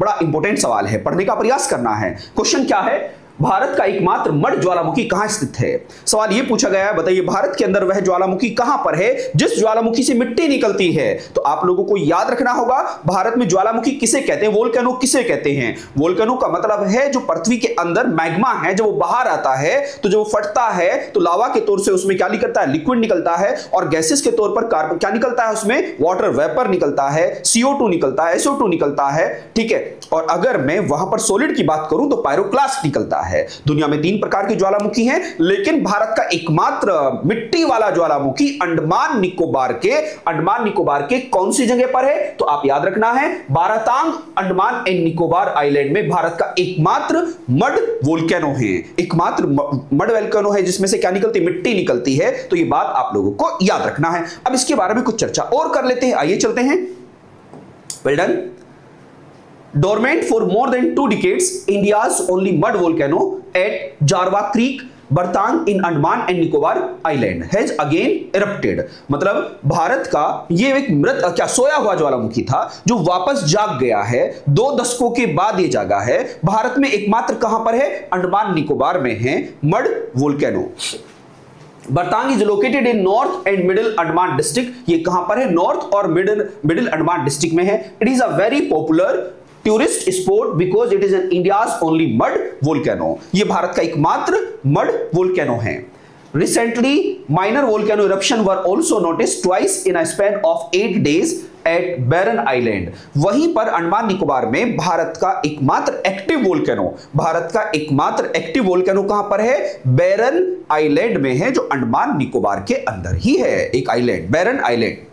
बड़ा इंपॉर्टेंट सवाल है, पढ़ने का प्रयास करना है। क्वेश्चन क्या है, भारत का एकमात्र मड ज्वालामुखी कहां स्थित है? सवाल यह पूछा गया है, बताइए भारत के अंदर वह ज्वालामुखी कहां पर है जिस ज्वालामुखी से मिट्टी निकलती है? तो आप लोगों को याद रखना होगा, भारत में ज्वालामुखी किसे कहते हैं, वोल्केनो किसे कहते हैं? वोल्केनो का मतलब है जो पृथ्वी के अंदर मैग्मा है, जब वो बाहर आता है तो जब वो फटता है तो लावा के तौर से उसमें क्या निकलता है, लिक्विड निकलता है, और गैसेस के तौर पर कार्बन क्या निकलता है, उसमें वाटर वेपर निकलता है, CO2 निकलता है, SO2 निकलता है, ठीक है। और अगर मैं वहां पर सॉलिड की बात करूं तो पायरोक्लास्ट निकलता है। दुनिया में 3 प्रकार के ज्वालामुखी हैं, लेकिन भारत का एकमात्र मिट्टी वाला ज्वालामुखी अंडमान निकोबार के कौन सी जगह पर है? तो आप याद रखना है, बारातांग अंडमान एंड निकोबार आइलैंड में भारत का एकमात्र मड वोल्केनो है, एकमात्र मड वोल्केनो है जिसमें से क्या निकलती, मिट्टी निकलती है। तो यह बात आप लोगों को याद रखना है। अब इसके बारे में कुछ चर्चा और कर लेते हैं, आइए चलते हैं। Well done. Dormant for more than 2 decades, India's only mud volcano at Jarwa Creek, Baratang in Andaman and Nicobar island has again erupted. मतलब भारत का ये एक मृत क्या सोया हुआ ज्वालामुखी था जो वापस जाग गया है, 2 दशकों के बाद ये जागा है। भारत में एकमात्र कहां पर है, अंडमान निकोबार में है mud volcano. Baratang is located in north and middle Andaman district. ये कहां पर है, नॉर्थ और मिडिल अंडमान डिस्ट्रिक्ट में है। It is a very popular tourist spot because it is an India's only mud volcano. ये भारत का एकमात्र मड वोल्केनो है। Recently, minor volcano eruption were also noticed twice in a span of 8 days at Barren Island। वहीं पर अंडमान निकोबार में भारत का एकमात्र active volcano कहां पर है, बैरन आइलैंड में है, जो अंडमान निकोबार के अंदर ही है, एक आइलैंड बैरन आइलैंड।